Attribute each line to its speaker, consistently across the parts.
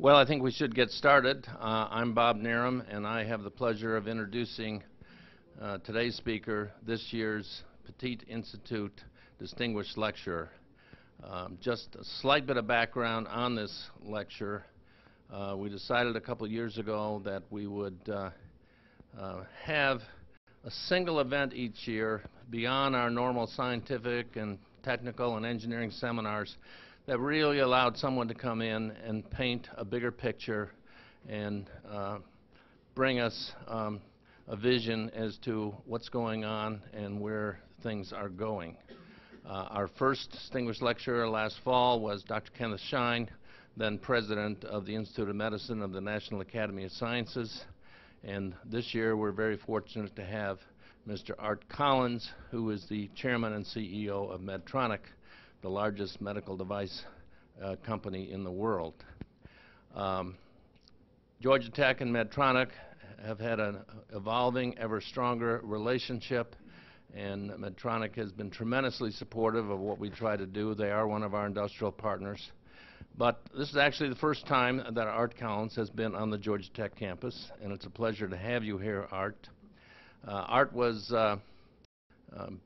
Speaker 1: Well, I think we should get started. I'm Bob Nerum, and I have the pleasure of introducing today's speaker, this year's Petit Institute Distinguished Lecturer. Just a slight bit of background on this lecture. We decided a couple years ago that we would have a single event each year beyond our normal scientific and technical and engineering seminars that really allowed someone to come in and paint a bigger picture and bring us a vision as to what's going on and where things are going. Our first distinguished lecturer last fall was Dr. Kenneth Shine, then president of the Institute of Medicine of the National Academy of Sciences. And this year we're very fortunate to have Mr. Art Collins, who is the chairman and CEO of Medtronic, the largest medical device company in the world. Georgia Tech and Medtronic have had an evolving, ever stronger relationship, and Medtronic has been tremendously supportive of what we try to do. They are one of our industrial partners. But this is actually the first time that Art Collins has been on the Georgia Tech campus, and it's a pleasure to have you here, Art. Art was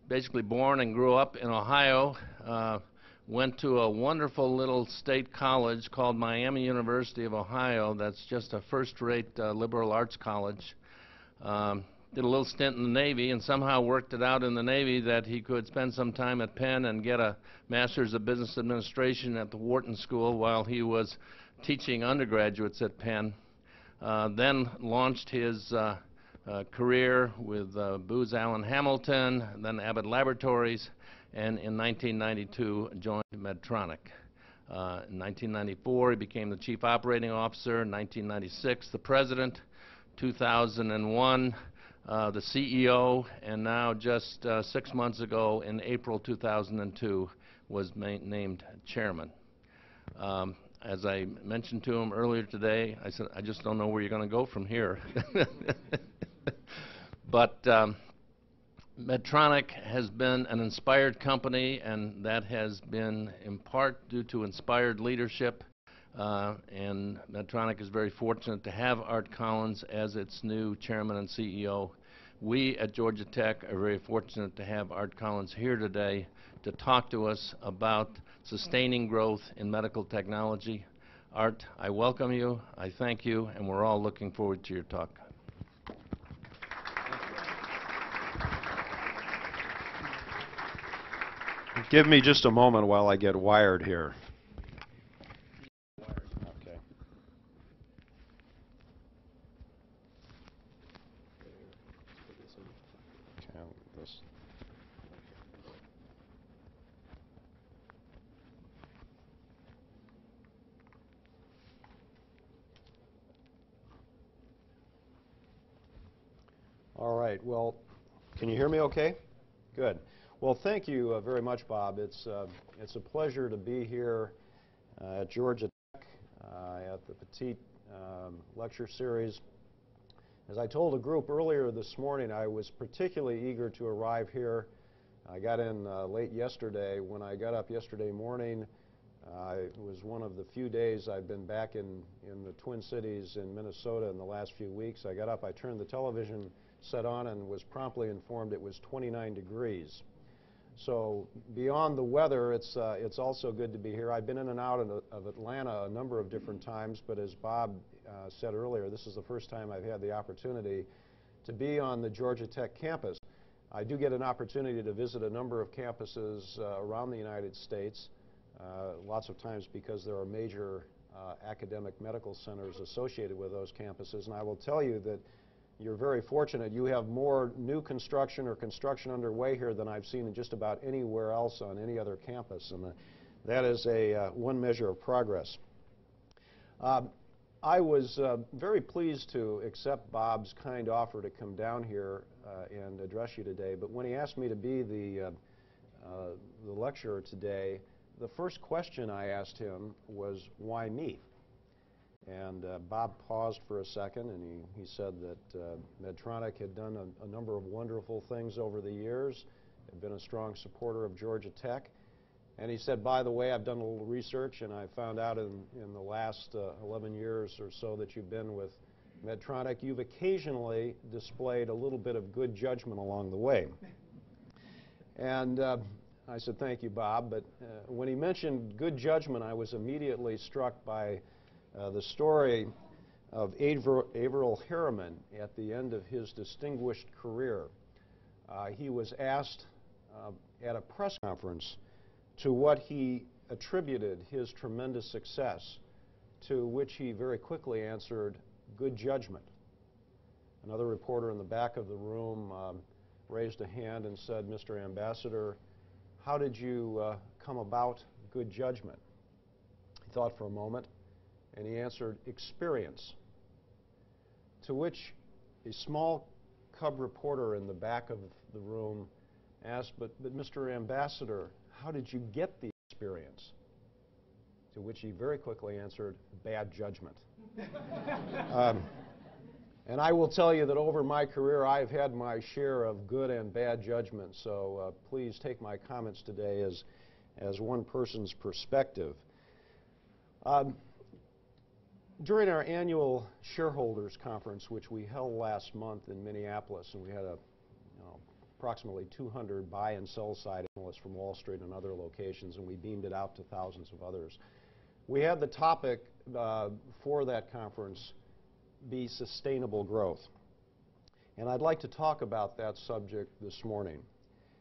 Speaker 1: basically born and grew up in Ohio, went to a wonderful little state college called Miami University of Ohio. That's just a first-rate liberal arts college. Did a little stint in the Navy and somehow worked it out in the Navy that he could spend some time at Penn and get a Master's of Business Administration at the Wharton School while he was teaching undergraduates at Penn. Then launched his career with Booz Allen Hamilton, then Abbott Laboratories, and in 1992 joined Medtronic. In 1994 he became the Chief Operating Officer, in 1996 the President, 2001 the CEO, and now just 6 months ago in April 2002 was named Chairman. As I mentioned to him earlier today, I said, I just don't know where you're going to go from here. But Medtronic has been an inspired company, and that has been in part due to inspired leadership. And Medtronic is very fortunate to have Art Collins as its new chairman and CEO. We at Georgia Tech are very fortunate to have Art Collins here today to talk to us about sustaining growth in medical technology. Art, I welcome you, I thank you, and we're all looking forward to your talk.
Speaker 2: Give me just a moment while I get wired here. Okay. This. All right. Well, can you hear me okay? Good. Well, thank you very much, Bob. It's a pleasure to be here at Georgia Tech at the Petit Lecture Series. As I told a group earlier this morning, I was particularly eager to arrive here. I got in late yesterday. When I got up yesterday morning, it was one of the few days I've been back in the Twin Cities in Minnesota in the last few weeks. I got up, I turned the television set on, and was promptly informed it was 29 degrees. So beyond the weather, it's also good to be here. I've been in and out of Atlanta a number of different times, but as Bob said earlier, this is the first time I've had the opportunity to be on the Georgia Tech campus. I do get an opportunity to visit a number of campuses around the United States, lots of times because there are major academic medical centers associated with those campuses, and I will tell you that you're very fortunate. You have more new construction or construction underway here than I've seen in just about anywhere else on any other campus, and that is one measure of progress. I was very pleased to accept Bob's kind offer to come down here and address you today, but when he asked me to be the lecturer today, the first question I asked him was, why me? And Bob paused for a second, and he said that Medtronic had done a number of wonderful things over the years, had been a strong supporter of Georgia Tech, And he said, by the way, I've done a little research, and I found out in the last 11 years or so that you've been with Medtronic, you've occasionally displayed a little bit of good judgment along the way. And I said, thank you, Bob. But when he mentioned good judgment, I was immediately struck by the story of Averell Harriman at the end of his distinguished career. He was asked at a press conference to what he attributed his tremendous success, to which he very quickly answered, good judgment. Another reporter in the back of the room raised a hand and said, Mr. Ambassador, how did you come about good judgment? He thought for a moment, and he answered, experience. To which a small cub reporter in the back of the room asked, but Mr. Ambassador, how did you get the experience? To which he very quickly answered, bad judgment. And I will tell you that over my career, I've had my share of good and bad judgment, so please take my comments today as one person's perspective. During our annual shareholders conference, which we held last month in Minneapolis, and we had approximately 200 buy and sell side analysts from Wall Street and other locations, and we beamed it out to thousands of others. We had the topic for that conference be sustainable growth. And I'd like to talk about that subject this morning.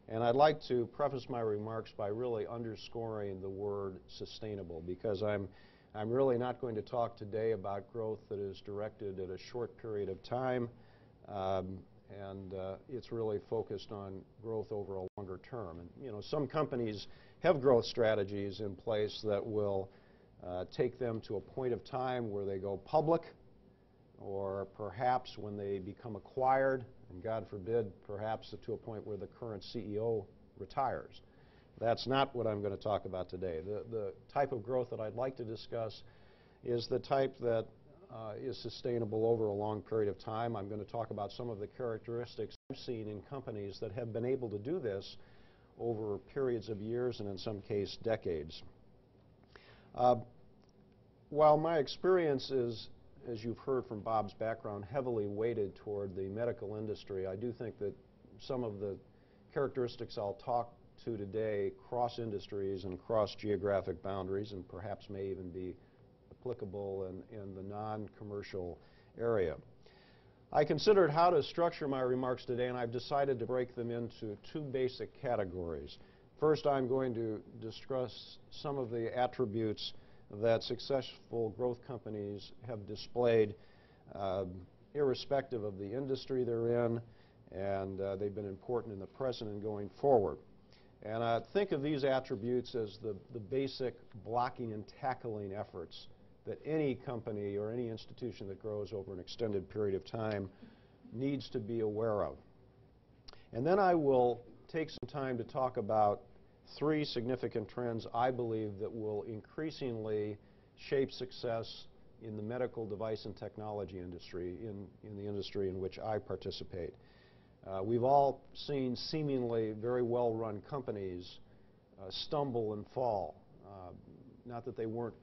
Speaker 2: And I'd like to preface my remarks by really underscoring the word sustainable, because I'm really not going to talk today about growth that is directed at a short period of time, and it's really focused on growth over a longer term. And some companies have growth strategies in place that will take them to a point of time where they go public, or perhaps when they become acquired, and God forbid, perhaps to a point where the current CEO retires. That's not what I'm going to talk about today. The type of growth that I'd like to discuss is the type that is sustainable over a long period of time. I'm going to talk about some of the characteristics I've seen in companies that have been able to do this over periods of years and in some case decades. While my experience is, as you've heard from Bob's background, heavily weighted toward the medical industry, I do think that some of the characteristics I'll talk to today cross industries and cross geographic boundaries, and perhaps may even be applicable in the non-commercial area. I considered how to structure my remarks today, and I've decided to break them into two basic categories. First, I'm going to discuss some of the attributes that successful growth companies have displayed irrespective of the industry they're in, and they've been important in the present and going forward. And I think of these attributes as the basic blocking and tackling efforts that any company or any institution that grows over an extended period of time needs to be aware of. And then I will take some time to talk about three significant trends I believe that will increasingly shape success in the medical device and technology industry, in the industry in which I participate. We've all seen seemingly very well-run companies stumble and fall. Not that they weren't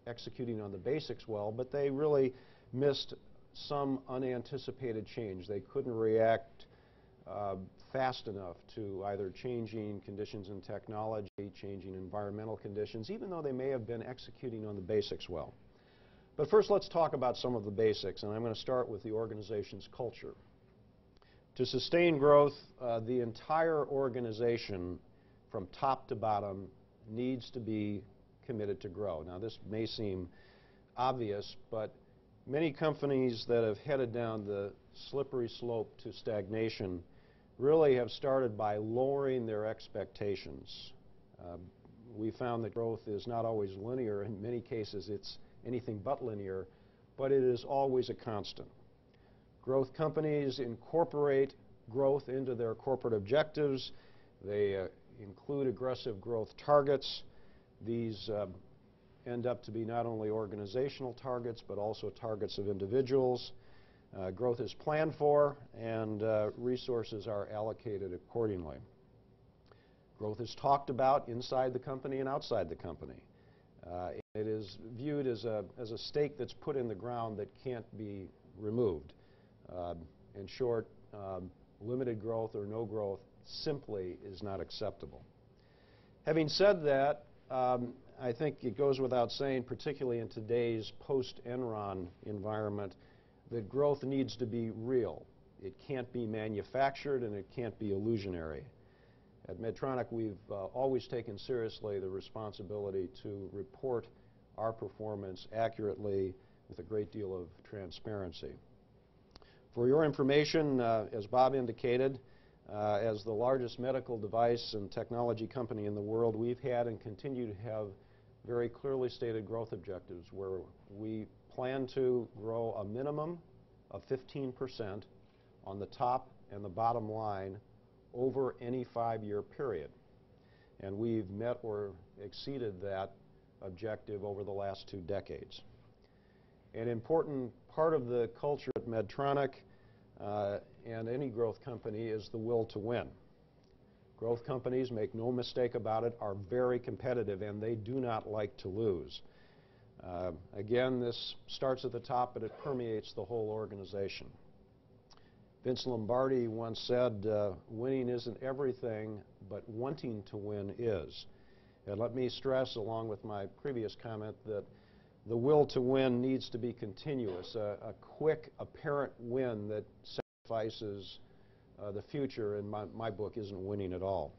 Speaker 2: executing on the basics well, but they really missed some unanticipated change. They couldn't react fast enough to either changing conditions in technology, changing environmental conditions, even though they may have been executing on the basics well. But first, let's talk about some of the basics, and I'm going to start with the organization's culture. To sustain growth, the entire organization, from top to bottom, needs to be committed to grow. Now, this may seem obvious, but many companies that have headed down the slippery slope to stagnation really have started by lowering their expectations. We found that growth is not always linear. In many cases, it's anything but linear, but it is always a constant. Growth companies incorporate growth into their corporate objectives. They include aggressive growth targets. These end up to be not only organizational targets, but also targets of individuals. Growth is planned for, and resources are allocated accordingly. Growth is talked about inside the company and outside the company. It is viewed as a stake that's put in the ground that can't be removed. In short, limited growth or no growth simply is not acceptable. Having said that, I think it goes without saying, particularly in today's post-Enron environment, that growth needs to be real. It can't be manufactured and it can't be illusionary. At Medtronic, we've always taken seriously the responsibility to report our performance accurately with a great deal of transparency. For your information, as Bob indicated, as the largest medical device and technology company in the world, we've had and continue to have very clearly stated growth objectives where we plan to grow a minimum of 15% on the top and the bottom line over any 5-year period. And we've met or exceeded that objective over the last 2 decades. An important part of the culture at Medtronic and any growth company is the will to win. Growth companies, make no mistake about it, are very competitive and they do not like to lose. Again, this starts at the top, but it permeates the whole organization. Vince Lombardi once said, winning isn't everything, but wanting to win is. And let me stress, along with my previous comment, that the will to win needs to be continuous. A quick, apparent win that sacrifices the future, in my book, isn't winning at all.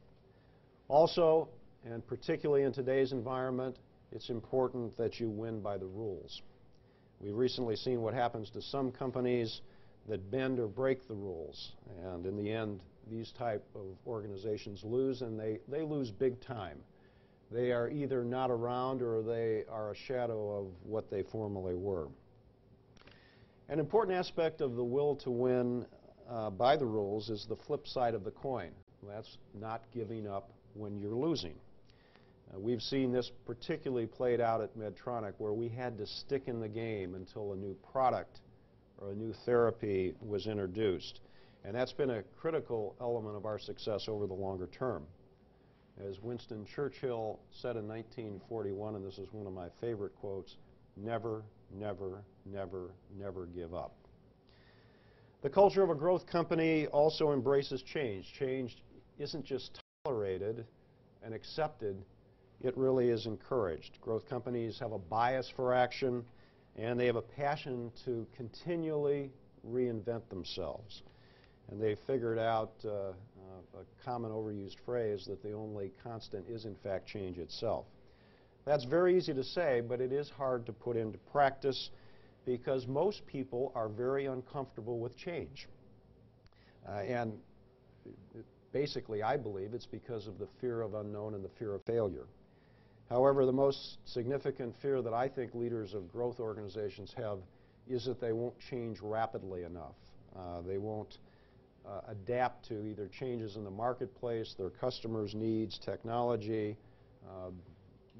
Speaker 2: Also, and particularly in today's environment, it's important that you win by the rules. We've recently seen what happens to some companies that bend or break the rules, and in the end, these type of organizations lose, and they lose big time. They are either not around or they are a shadow of what they formerly were. An important aspect of the will to win by the rules is the flip side of the coin. That's not giving up when you're losing. We've seen this particularly played out at Medtronic, where we had to stick in the game until a new product or a new therapy was introduced. And that's been a critical element of our success over the longer term. As Winston Churchill said in 1941, and this is one of my favorite quotes, never, never, never, never give up. The culture of a growth company also embraces change. Change isn't just tolerated and accepted, it really is encouraged. Growth companies have a bias for action, and they have a passion to continually reinvent themselves. And they figured out a common overused phrase that the only constant is in fact change itself. That's very easy to say, but it is hard to put into practice because most people are very uncomfortable with change. And basically, I believe it's because of the fear of unknown and the fear of failure. However, the most significant fear that I think leaders of growth organizations have is that they won't change rapidly enough. They won't adapt to either changes in the marketplace, their customers' needs, technology,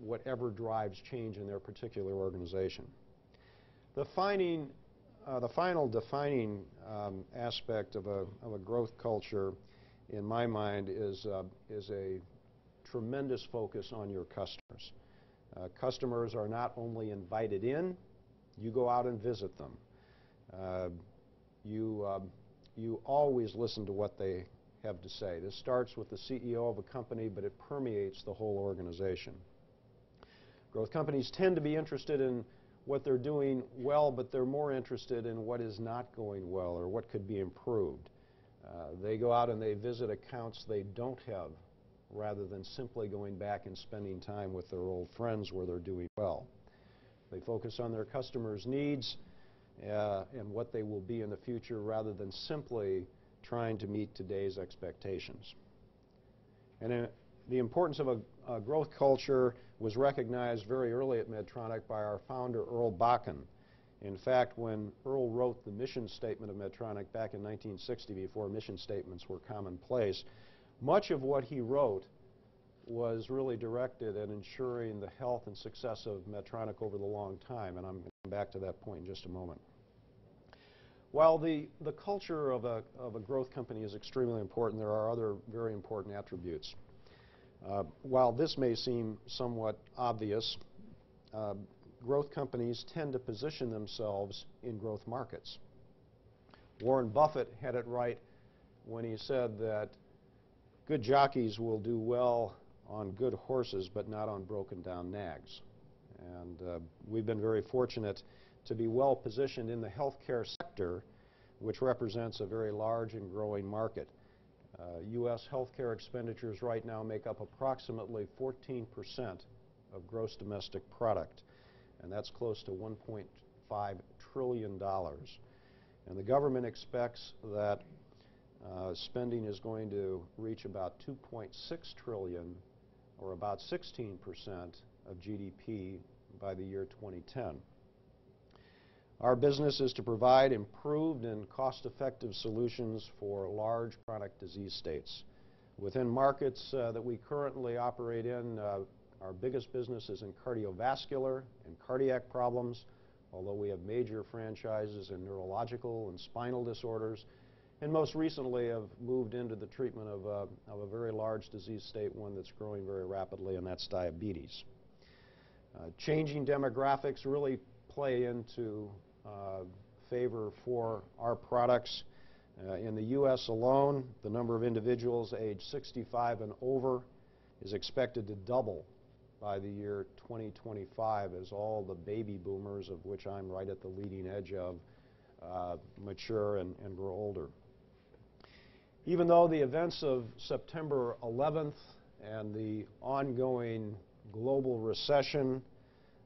Speaker 2: whatever drives change in their particular organization. The final defining aspect of a growth culture, in my mind, is a tremendous focus on your customers. Customers are not only invited in, you go out and visit them. You always listen to what they have to say. This starts with the CEO of a company, but it permeates the whole organization. Growth companies tend to be interested in what they're doing well, but they're more interested in what is not going well or what could be improved. They go out and they visit accounts they don't have, rather than simply going back and spending time with their old friends where they're doing well. They focus on their customers' needs and what they will be in the future, rather than simply trying to meet today's expectations. And the importance of a growth culture was recognized very early at Medtronic by our founder, Earl Bakken. In fact, when Earl wrote the mission statement of Medtronic back in 1960, before mission statements were commonplace, much of what he wrote was really directed at ensuring the health and success of Medtronic over the long time, and I'm going to come back to that point in just a moment. While the culture of a growth company is extremely important, there are other very important attributes. While this may seem somewhat obvious, growth companies tend to position themselves in growth markets. Warren Buffett had it right when he said that good jockeys will do well on good horses, but not on broken down nags. And we've been very fortunate to be well positioned in the healthcare sector, which represents a very large and growing market. U.S. healthcare expenditures right now make up approximately 14% of gross domestic product, and that's close to $1.5 trillion. And the government expects that spending is going to reach about $2.6 trillion, or about 16% of GDP by the year 2010. Our business is to provide improved and cost-effective solutions for large chronic disease states. Within markets that we currently operate in, our biggest business is in cardiovascular and cardiac problems, although we have major franchises in neurological and spinal disorders, and most recently have moved into the treatment of a very large disease state, one that's growing very rapidly, and that's diabetes. Changing demographics really play into favor for our products. In the U.S. alone, the number of individuals aged 65 and over is expected to double by the year 2025 as all the baby boomers, of which I'm right at the leading edge of, mature and grow older. Even though the events of September 11th and the ongoing global recession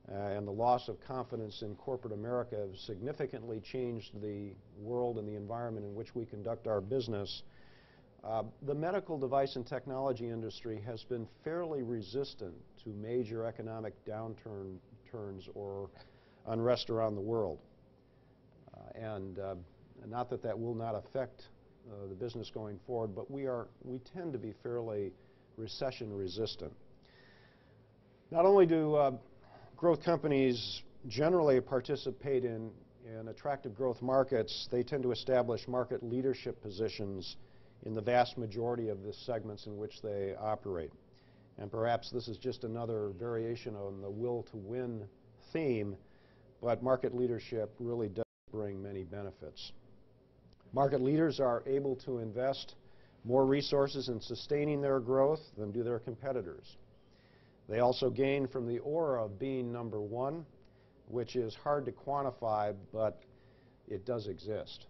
Speaker 2: and the loss of confidence in corporate America have significantly changed the world and the environment in which we conduct our business, the medical device and technology industry has been fairly resistant to major economic downturns or unrest around the world. And not that that will not affect the business going forward, but we tend to be fairly recession resistant. Not only do growth companies generally participate in attractive growth markets, they tend to establish market leadership positions in the vast majority of the segments in which they operate. And perhaps this is just another variation on the will to win theme, but market leadership really does bring many benefits. Market leaders are able to invest more resources in sustaining their growth than do their competitors. They also gain from the aura of being number one, which is hard to quantify, but it does exist.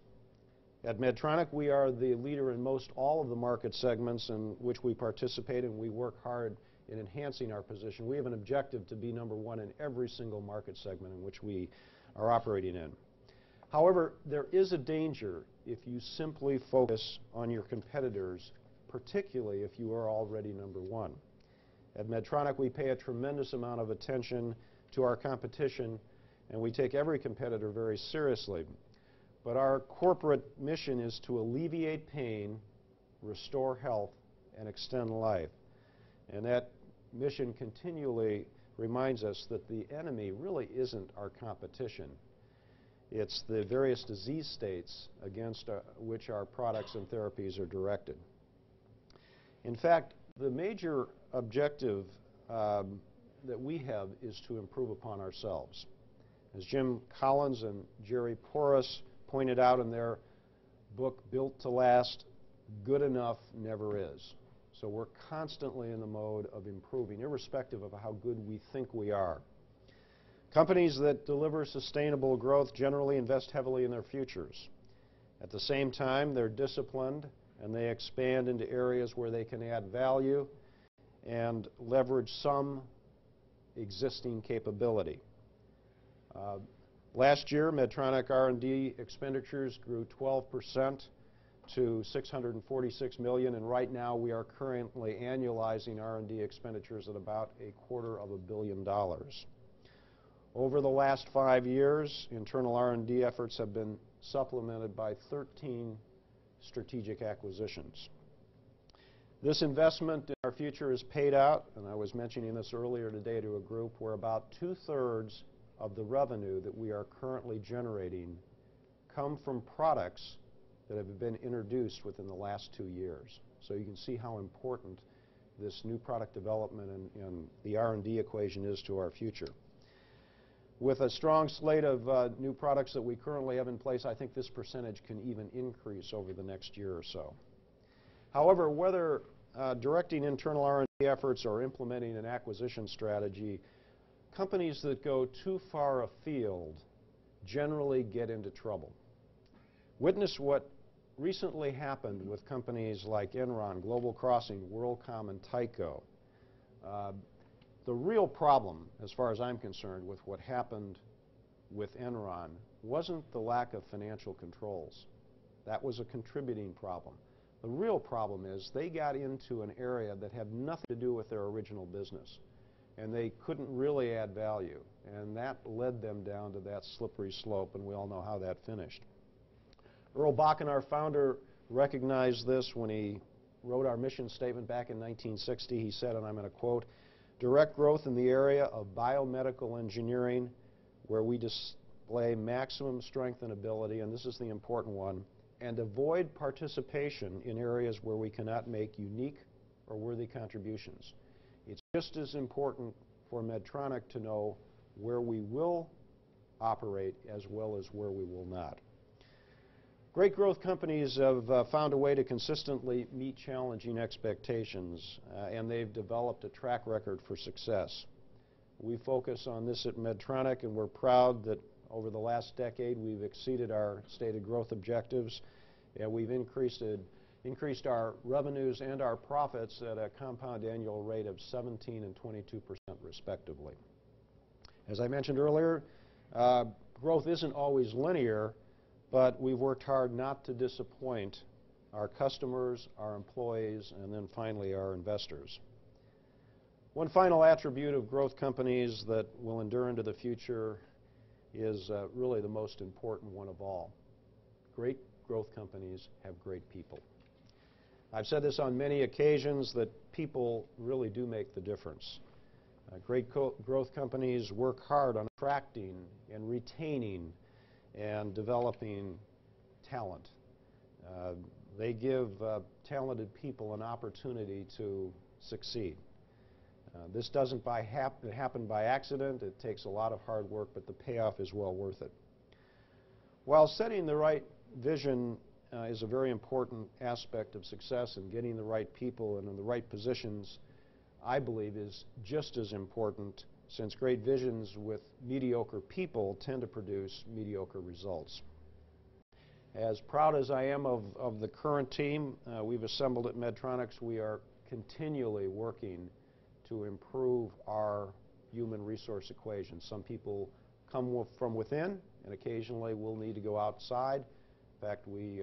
Speaker 2: At Medtronic, we are the leader in most all of the market segments in which we participate, and we work hard in enhancing our position. We have an objective to be number one in every single market segment in which we are operating in. However, there is a danger if you simply focus on your competitors, particularly if you are already number one. At Medtronic, we pay a tremendous amount of attention to our competition, and we take every competitor very seriously. But our corporate mission is to alleviate pain, restore health, and extend life. And that mission continually reminds us that the enemy really isn't our competition. It's the various disease states against which our products and therapies are directed. In fact, the major objective that we have is to improve upon ourselves. As Jim Collins and Jerry Porras pointed out in their book, Built to Last, good enough never is. So we're constantly in the mode of improving, irrespective of how good we think we are. Companies that deliver sustainable growth generally invest heavily in their futures. At the same time, they're disciplined and they expand into areas where they can add value and leverage some existing capability. Last year, Medtronic R&D expenditures grew 12% to $646 million, and right now we are currently annualizing R&D expenditures at about $250 million. Over the last 5 years, internal R&D efforts have been supplemented by 13 strategic acquisitions. This investment in our future is paid out, and I was mentioning this earlier today to a group, where about 2/3 of the revenue that we are currently generating come from products that have been introduced within the last 2 years. So you can see how important this new product development and the R&D equation is to our future. With a strong slate of new products that we currently have in place, I think this percentage can even increase over the next year or so. However, whether directing internal R&D efforts or implementing an acquisition strategy, companies that go too far afield generally get into trouble. Witness what recently happened with companies like Enron, Global Crossing, WorldCom, and Tyco. The real problem, as far as I'm concerned, with what happened with Enron wasn't the lack of financial controls. That was a contributing problem. The real problem is they got into an area that had nothing to do with their original business, and they couldn't really add value, and that led them down to that slippery slope, and we all know how that finished. Earl Bakken, our founder, recognized this when he wrote our mission statement back in 1960. He said, and I'm going to quote, "Direct growth in the area of biomedical engineering where we display maximum strength and ability," and this is the important one, "and avoid participation in areas where we cannot make unique or worthy contributions." It's just as important for Medtronic to know where we will operate as well as where we will not. Great growth companies have found a way to consistently meet challenging expectations, and they've developed a track record for success. We focus on this at Medtronic, and we're proud that over the last decade we've exceeded our stated growth objectives, and we've increased our revenues and our profits at a compound annual rate of 17% and 22% respectively. As I mentioned earlier, growth isn't always linear, but we've worked hard not to disappoint our customers, our employees, and then finally our investors. One final attribute of growth companies that will endure into the future is really the most important one of all. Great growth companies have great people. I've said this on many occasions that people really do make the difference. Great growth companies work hard on attracting and retaining and developing talent. They give talented people an opportunity to succeed. This doesn't happen by accident. It takes a lot of hard work, but the payoff is well worth it. While setting the right vision is a very important aspect of success, and getting the right people in the right positions, I believe, is just as important, since great visions with mediocre people tend to produce mediocre results. As proud as I am of the current team we've assembled at Medtronic, we are continually working to improve our human resource equation. Some people come from within, and occasionally we'll need to go outside. In fact, we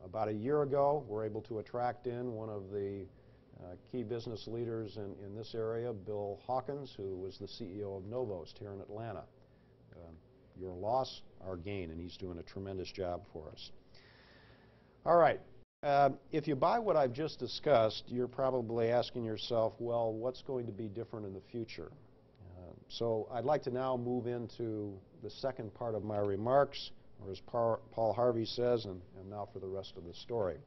Speaker 2: about a year ago were able to attract in one of the key business leaders in this area, Bill Hawkins, who was the CEO of Novost here in Atlanta. Your loss, our gain, and he's doing a tremendous job for us. All right. If you buy what I've just discussed, you're probably asking yourself, well, what's going to be different in the future? So I'd like to now move into the second part of my remarks, or as Paul Harvey says, and now for the rest of the story.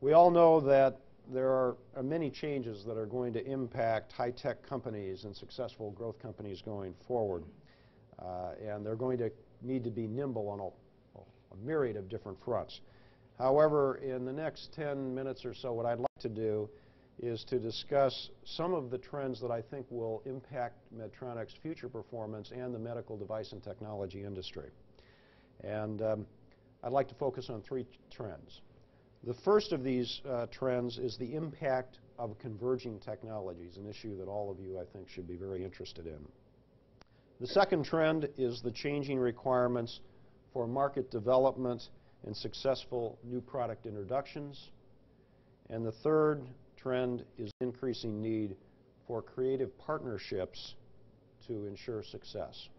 Speaker 2: We all know that there are many changes that are going to impact high-tech companies and successful growth companies going forward, and they're going to need to be nimble on a myriad of different fronts. However, in the next 10 minutes or so, what I'd like to do is to discuss some of the trends that I think will impact Medtronic's future performance and the medical device and technology industry. And I'd like to focus on three trends. The first of these trends is the impact of converging technologies, an issue that all of you, I think, should be very interested in. The second trend is the changing requirements for market development and successful new product introductions. And the third trend is increasing need for creative partnerships to ensure success.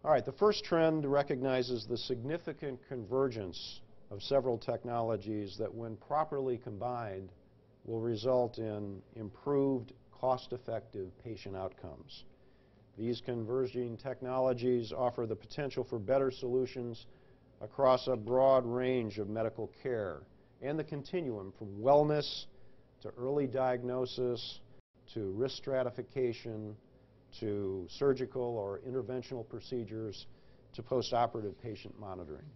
Speaker 2: All right, the first trend recognizes the significant convergence of several technologies that, when properly combined, will result in improved, cost-effective patient outcomes. These converging technologies offer the potential for better solutions across a broad range of medical care, and the continuum from wellness to early diagnosis to risk stratification to surgical or interventional procedures to postoperative patient monitoring.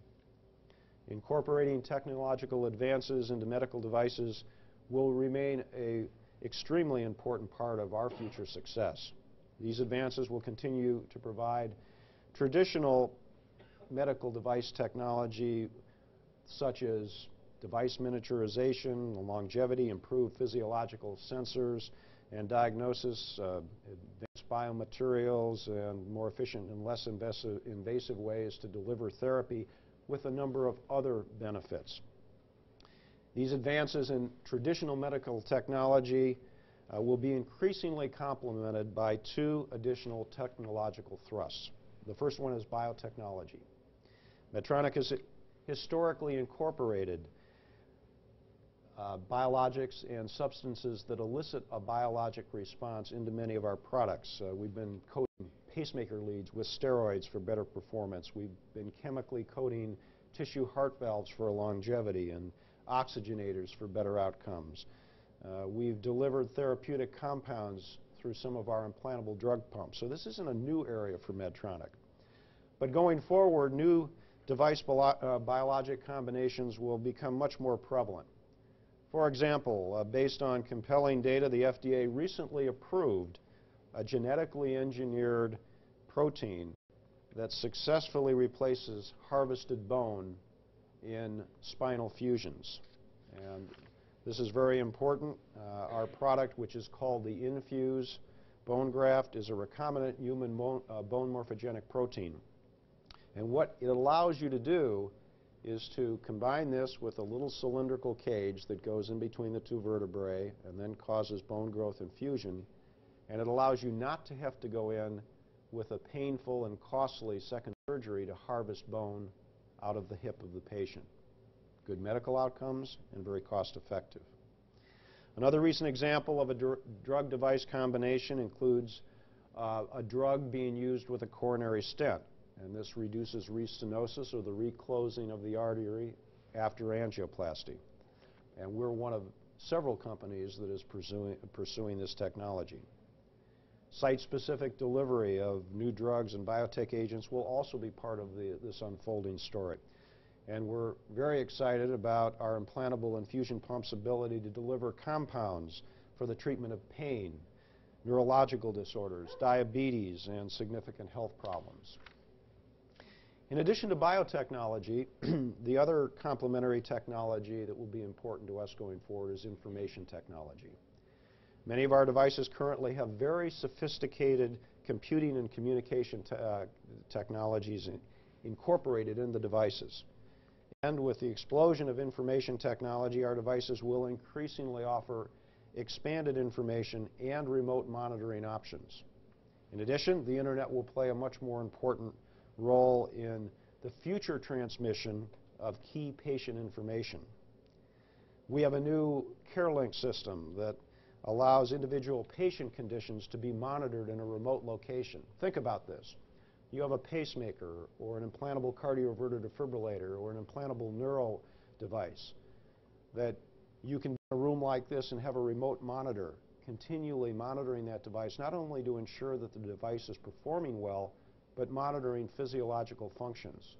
Speaker 2: Incorporating technological advances into medical devices will remain an extremely important part of our future success. These advances will continue to provide traditional medical device technology such as device miniaturization, longevity, improved physiological sensors and diagnosis, advanced biomaterials, and more efficient and less invasive ways to deliver therapy with a number of other benefits. These advances in traditional medical technology will be increasingly complemented by two additional technological thrusts. The first one is biotechnology. Medtronic has historically incorporated biologics and substances that elicit a biologic response into many of our products. We've been coating pacemaker leads with steroids for better performance. We've been chemically coating tissue heart valves for longevity and oxygenators for better outcomes. We've delivered therapeutic compounds through some of our implantable drug pumps. So this isn't a new area for Medtronic. But going forward, new device biologic combinations will become much more prevalent. For example, based on compelling data, the FDA recently approved a genetically engineered protein that successfully replaces harvested bone in spinal fusions. And this is very important. Our product, which is called the Infuse bone graft, is a recombinant human bone morphogenic protein. And what it allows you to do is to combine this with a little cylindrical cage that goes in between the two vertebrae and then causes bone growth and fusion. And it allows you not to have to go in with a painful and costly second surgery to harvest bone out of the hip of the patient. Good medical outcomes and very cost effective. Another recent example of a drug-device combination includes a drug being used with a coronary stent. And this reduces restenosis, or the reclosing of the artery after angioplasty. And we're one of several companies that is pursuing this technology. Site-specific delivery of new drugs and biotech agents will also be part of this unfolding story. And we're very excited about our implantable infusion pump's ability to deliver compounds for the treatment of pain, neurological disorders, diabetes, and significant health problems. In addition to biotechnology, the other complementary technology that will be important to us going forward is information technology. Many of our devices currently have very sophisticated computing and communication technologies incorporated in the devices. And with the explosion of information technology, our devices will increasingly offer expanded information and remote monitoring options. In addition, the Internet will play a much more important role in the future transmission of key patient information. We have a new CareLink system that allows individual patient conditions to be monitored in a remote location. Think about this. You have a pacemaker or an implantable cardioverter defibrillator or an implantable neuro device that you can be in a room like this and have a remote monitor continually monitoring that device, not only to ensure that the device is performing well, but monitoring physiological functions.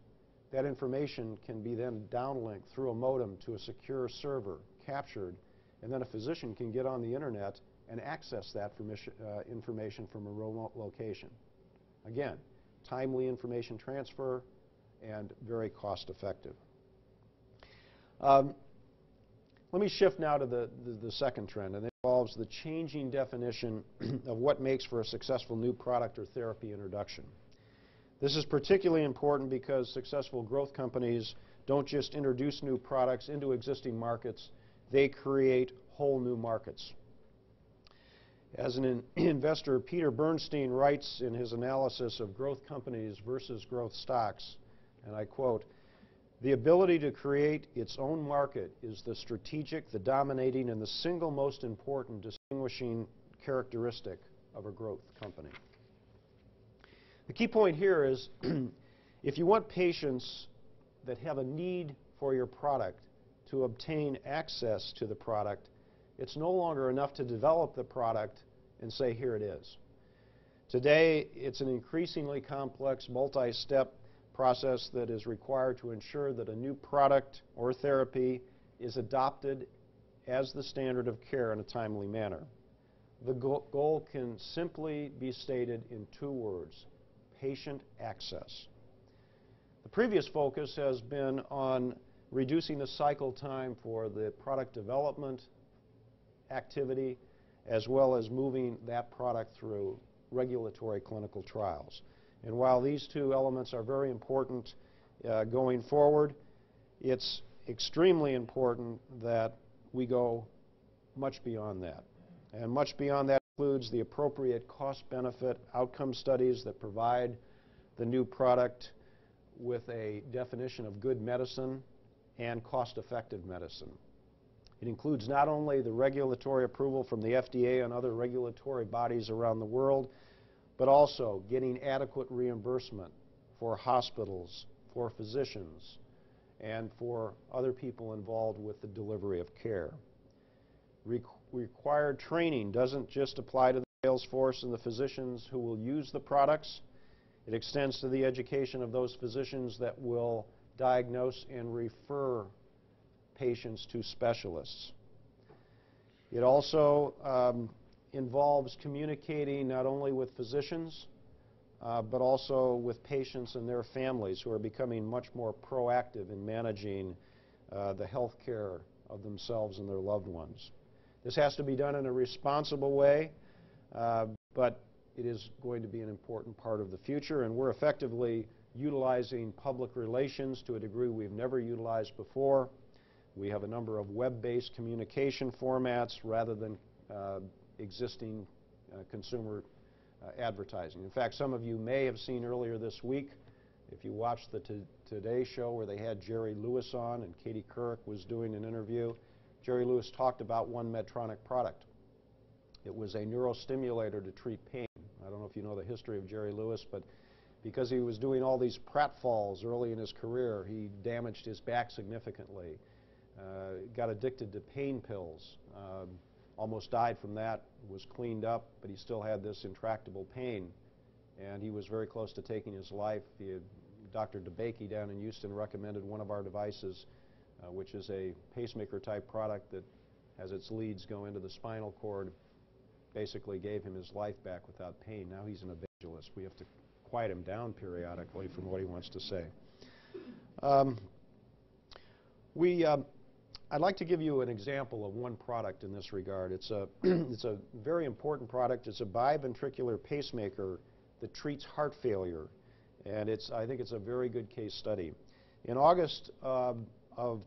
Speaker 2: That information can be then downlinked through a modem to a secure server, captured, and then a physician can get on the Internet and access that information from a remote location. Again, timely information transfer and very cost effective. Let me shift now to the second trend, and it involves the changing definition of what makes for a successful new product or therapy introduction. This is particularly important because successful growth companies don't just introduce new products into existing markets, they create whole new markets. As an investor, Peter Bernstein writes in his analysis of growth companies versus growth stocks, and I quote, "The ability to create its own market is the strategic, the dominating, and the single most important distinguishing characteristic of a growth company." The key point here is if you want patients that have a need for your product to obtain access to the product, it's no longer enough to develop the product and say, here it is. Today, it's an increasingly complex, multi-step process that is required to ensure that a new product or therapy is adopted as the standard of care in a timely manner. The goal can simply be stated in two words: patient access. The previous focus has been on reducing the cycle time for the product development activity, as well as moving that product through regulatory clinical trials. And while these two elements are very important going forward, it's extremely important that we go much beyond that. And much beyond that includes the appropriate cost-benefit outcome studies that provide the new product with a definition of good medicine and cost-effective medicine. It includes not only the regulatory approval from the FDA and other regulatory bodies around the world, but also getting adequate reimbursement for hospitals, for physicians, and for other people involved with the delivery of care. Required training doesn't just apply to the sales force and the physicians who will use the products. It extends to the education of those physicians that will diagnose and refer patients to specialists. It also involves communicating not only with physicians, but also with patients and their families who are becoming much more proactive in managing the health care of themselves and their loved ones. This has to be done in a responsible way, but it is going to be an important part of the future, and we're effectively utilizing public relations to a degree we've never utilized before. We have a number of web-based communication formats rather than existing consumer advertising. In fact, some of you may have seen earlier this week, if you watched the Today Show where they had Jerry Lewis on and Katie Couric was doing an interview, Jerry Lewis talked about one Medtronic product. It was a neurostimulator to treat pain. I don't know if you know the history of Jerry Lewis, but because he was doing all these pratfalls early in his career, he damaged his back significantly, got addicted to pain pills, almost died from that, was cleaned up, but he still had this intractable pain, and he was very close to taking his life. Dr. DeBakey down in Houston recommended one of our devices, which is a pacemaker-type product that has its leads go into the spinal cord, basically gave him his life back without pain. Now he's an evangelist. We have to quiet him down periodically from what he wants to say. I'd like to give you an example of one product in this regard. It's a very important product. It's a biventricular pacemaker that treats heart failure, and I think it's a very good case study. In August of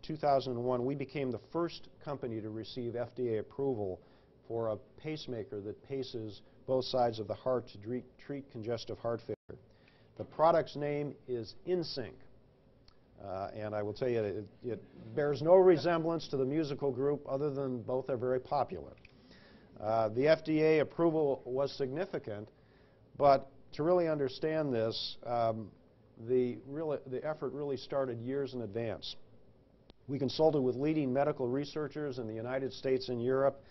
Speaker 2: 2001, we became the first company to receive FDA approval for a pacemaker that paces both sides of the heart to treat congestive heart failure. The product's name is InSync. And I will tell you, it bears no resemblance to the musical group other than both are very popular. The FDA approval was significant, but to really understand this, the effort really started years in advance. We consulted with leading medical researchers in the United States and Europe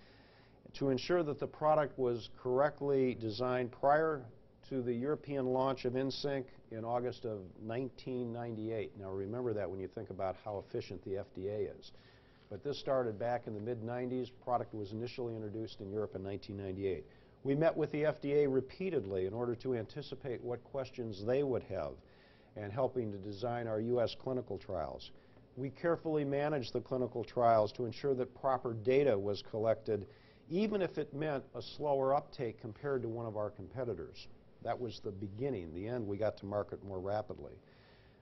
Speaker 2: to ensure that the product was correctly designed prior to the European launch of InSync in August of 1998. Now remember that when you think about how efficient the FDA is. But this started back in the mid-90s. Product was initially introduced in Europe in 1998. We met with the FDA repeatedly in order to anticipate what questions they would have and helping to design our U.S. clinical trials. We carefully managed the clinical trials to ensure that proper data was collected, even if it meant a slower uptake compared to one of our competitors. That was the beginning. The end, we got to market more rapidly.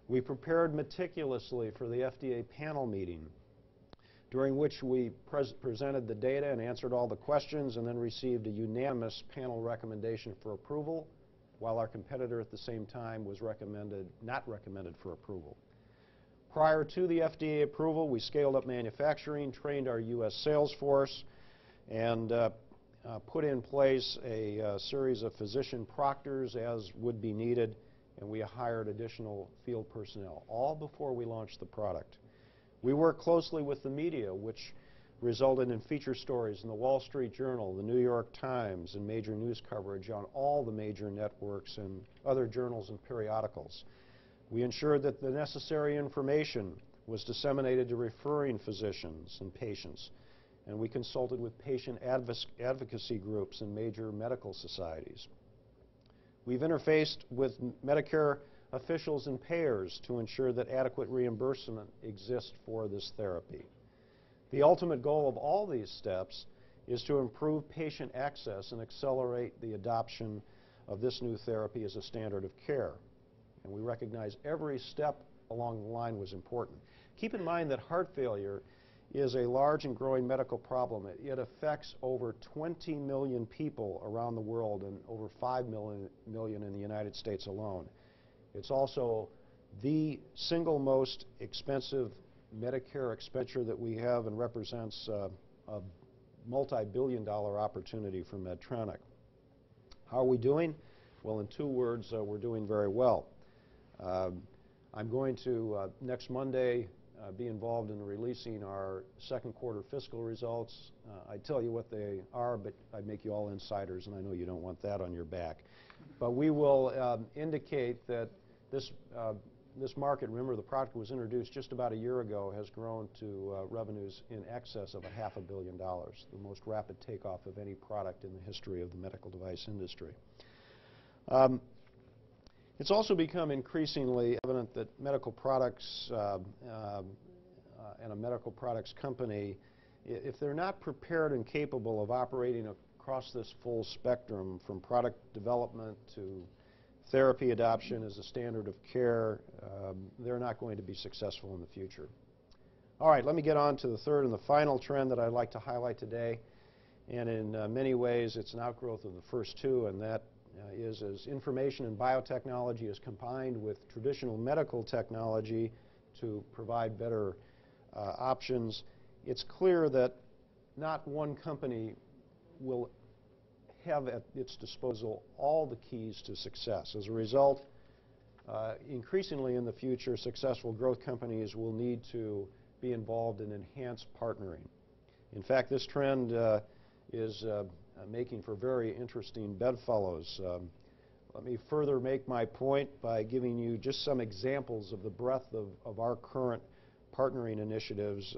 Speaker 2: We prepared meticulously for the FDA panel meeting, during which we presented the data and answered all the questions and then received a unanimous panel recommendation for approval, while our competitor at the same time was not recommended for approval. Prior to the FDA approval, we scaled up manufacturing, trained our U.S. sales force, and put in place a series of physician proctors as would be needed, and we hired additional field personnel, all before we launched the product. We work closely with the media, which resulted in feature stories in the Wall Street Journal, the New York Times, and major news coverage on all the major networks and other journals and periodicals. We ensured that the necessary information was disseminated to referring physicians and patients, and we consulted with patient advocacy groups and major medical societies. We've interfaced with Medicare officials and payers to ensure that adequate reimbursement exists for this therapy. The ultimate goal of all these steps is to improve patient access and accelerate the adoption of this new therapy as a standard of care. And we recognize every step along the line was important. Keep in mind that heart failure is a large and growing medical problem. It affects over 20 million people around the world and over 5 million in the United States alone. It's also the single most expensive Medicare expenditure that we have and represents a multi-billion-dollar opportunity for Medtronic. How are we doing? Well, in 2 words, we're doing very well. I'm going to, next Monday, be involved in releasing our second quarter fiscal results. I tell you what they are, but I'd make you all insiders, and I know you don't want that on your back. But we will indicate that this market, remember the product was introduced just about a year ago, has grown to revenues in excess of $500 million, the most rapid takeoff of any product in the history of the medical device industry. It's also become increasingly evident that medical products and a medical products company, if they're not prepared and capable of operating across this full spectrum from product development to therapy adoption as a standard of care, they're not going to be successful in the future. All right, let me get on to the third and the final trend that I'd like to highlight today. And in many ways, it's an outgrowth of the first two, and that is as information and biotechnology is combined with traditional medical technology to provide better options, it's clear that not one company will have at its disposal all the keys to success. As a result, increasingly in the future, successful growth companies will need to be involved in enhanced partnering. In fact, this trend is making for very interesting bedfellows. Let me further make my point by giving you just some examples of the breadth of our current partnering initiatives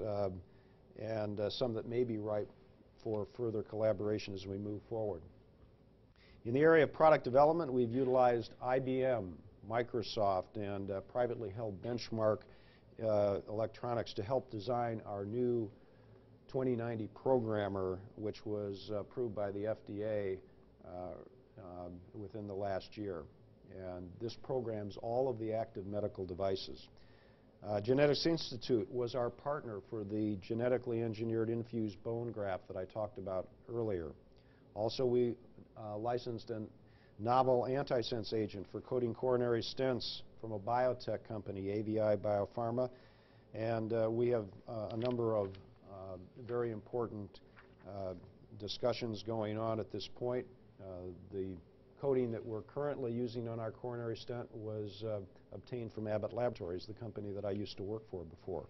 Speaker 2: and some that may be ripe for further collaboration as we move forward. In the area of product development, we've utilized IBM, Microsoft, and privately held Benchmark Electronics to help design our new 2090 programmer, which was approved by the FDA within the last year. And this programs all of the active medical devices. Genetics Institute was our partner for the genetically engineered infused bone graft that I talked about earlier. Also, we licensed a novel antisense agent for coating coronary stents from a biotech company, AVI Biopharma, and we have a number of very important discussions going on at this point. The coating that we're currently using on our coronary stent was obtained from Abbott Laboratories, the company that I used to work for before.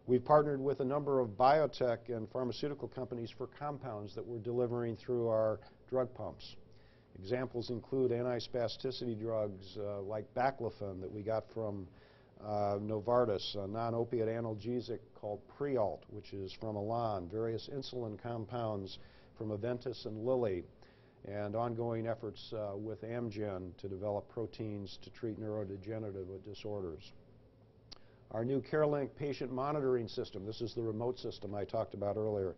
Speaker 2: We've partnered with a number of biotech and pharmaceutical companies for compounds that we're delivering through our drug pumps. Examples include antispasticity drugs like baclofen that we got from Novartis, a non-opiate analgesic called Prialt, which is from Elan, various insulin compounds from Aventis and Lilly, and ongoing efforts with Amgen to develop proteins to treat neurodegenerative disorders. Our new CareLink patient monitoring system, this is the remote system I talked about earlier,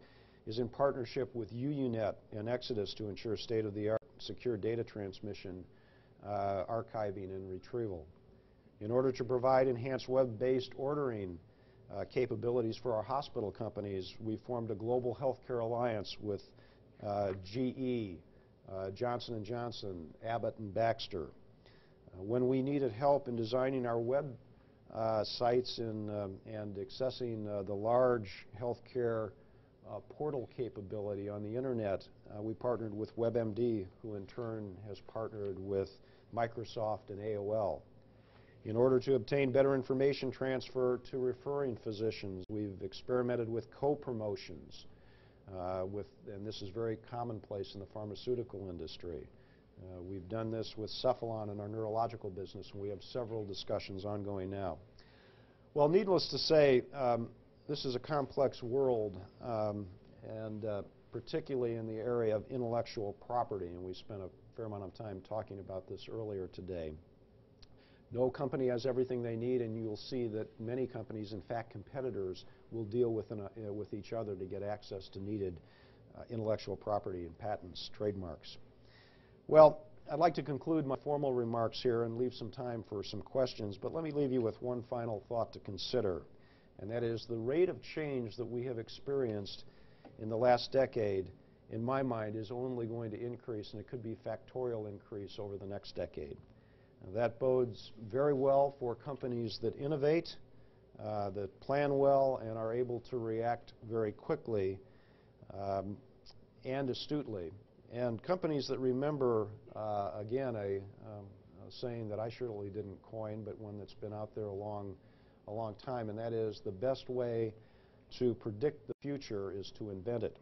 Speaker 2: is in partnership with UUNet and Exodus to ensure state-of-the-art secure data transmission, archiving, and retrieval. In order to provide enhanced web-based ordering capabilities for our hospital companies, we formed a global healthcare alliance with GE, Johnson & Johnson, Abbott, and Baxter. When we needed help in designing our web sites and accessing the large healthcare portal capability on the internet, we partnered with WebMD, who in turn has partnered with Microsoft and AOL. In order to obtain better information transfer to referring physicians, we've experimented with co-promotions, and this is very commonplace in the pharmaceutical industry. We've done this with Cephalon in our neurological business, and we have several discussions ongoing now. Well, needless to say, this is a complex world, and particularly in the area of intellectual property, and we spent a fair amount of time talking about this earlier today. No company has everything they need, and you'll see that many companies, in fact competitors, will deal with each other to get access to needed intellectual property and patents, trademarks. Well, I'd like to conclude my formal remarks here and leave some time for some questions, but let me leave you with one final thought to consider, and that is the rate of change that we have experienced in the last decade, in my mind, is only going to increase, and it could be factorial increase over the next decade. That bodes very well for companies that innovate, that plan well, and are able to react very quickly and astutely. And companies that remember, again, a saying that I surely didn't coin, but one that's been out there a long time, and that is the best way to predict the future is to invent it.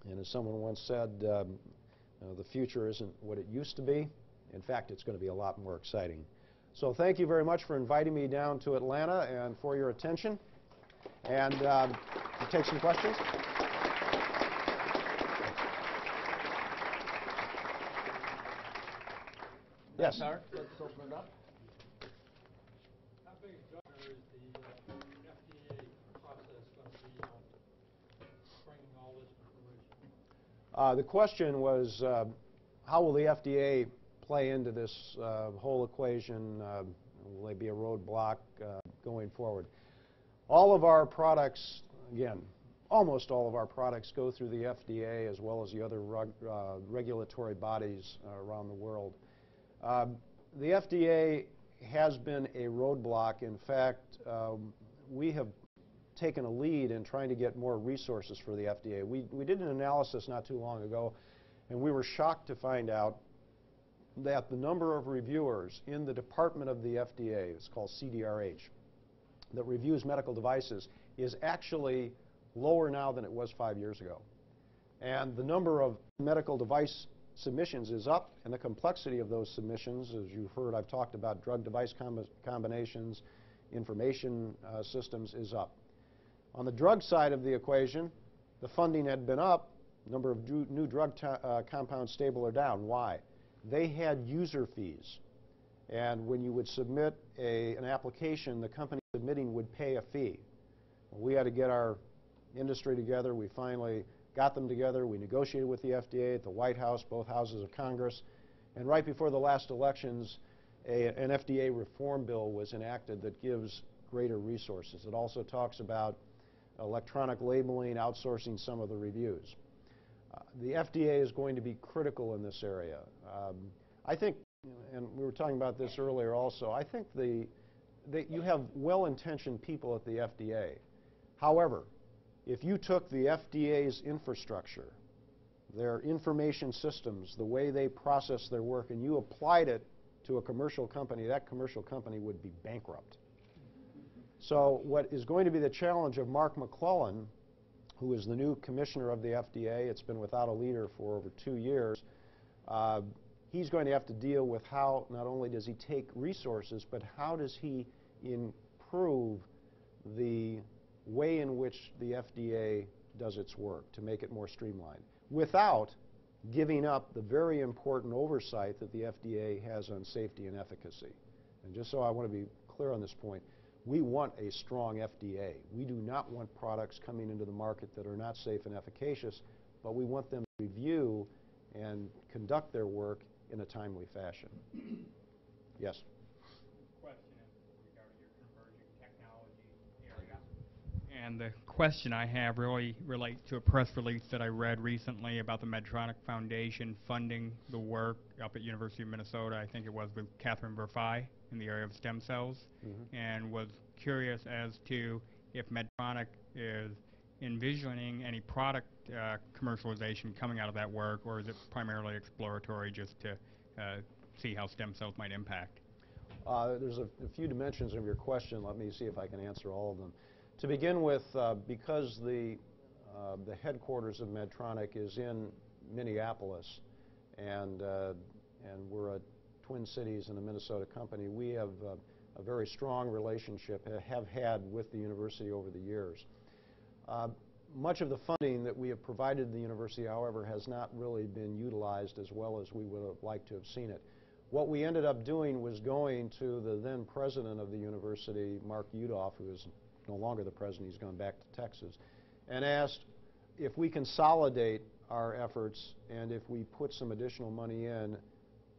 Speaker 2: And as someone once said, the future isn't what it used to be. In fact, it's going to be a lot more exciting. So thank you very much for inviting me down to Atlanta and for your attention. And we'll take some questions. Yes.
Speaker 1: Let's open it up.
Speaker 3: How big a governor is the FDA process going to be bringing all this to fruition?
Speaker 2: The question was, how will the FDA play into this whole equation? Will they be a roadblock going forward? All of our products, again, almost all of our products go through the FDA as well as the other regulatory bodies around the world. The FDA has been a roadblock. In fact, we have taken a lead in trying to get more resources for the FDA. We did an analysis not too long ago, and we were shocked to find out that the number of reviewers in the department of the FDA, it's called CDRH, that reviews medical devices, is actually lower now than it was 5 years ago. And the number of medical device submissions is up, and the complexity of those submissions, as you've heard, I've talked about drug-device combinations, information systems, is up. On the drug side of the equation, the funding had been up, number of new drug compounds stable or down. Why? They had user fees, and when you would submit an application, the company submitting would pay a fee. Well, we had to get our industry together. We finally got them together. We negotiated with the FDA at the White House, both houses of Congress, and right before the last elections, an FDA reform bill was enacted that gives greater resources. It also talks about electronic labeling, outsourcing some of the reviews. The FDA is going to be critical in this area. I think, and we were talking about this earlier also, I think you have well-intentioned people at the FDA. However, if you took the FDA's infrastructure, their information systems, the way they process their work, and you applied it to a commercial company, that commercial company would be bankrupt. So what is going to be the challenge of Mark McClellan, who is the new commissioner of the FDA, it's been without a leader for over 2 years, he's going to have to deal with how not only does he take resources, but how does he improve the way in which the FDA does its work to make it more streamlined, without giving up the very important oversight that the FDA has on safety and efficacy. And just so I want to be clear on this point, we want a strong FDA. We do not want products coming into the market that are not safe and efficacious, but we want them to review and conduct their work in a timely fashion. Yes?
Speaker 4: Question regarding your converging technology area. And the question I have really relates to a press release that I read recently about the Medtronic Foundation funding the work up at University of Minnesota, I think it was with Catherine Verfai in the area of stem cells, and was curious as to if Medtronic is envisioning any product commercialization coming out of that work, or is it primarily exploratory just to see how stem cells might impact?
Speaker 2: There's a few dimensions of your question. Let me see if I can answer all of them. To begin with, because the headquarters of Medtronic is in Minneapolis, and we're a Twin Cities and a Minnesota company, we have a very strong relationship, have had with the university over the years. Much of the funding that we have provided the university, however, has not really been utilized as well as we would have liked to have seen it. What we ended up doing was going to the then president of the university, Mark Udoff, who is no longer the president, he's gone back to Texas, and asked if we consolidate our efforts and if we put some additional money in,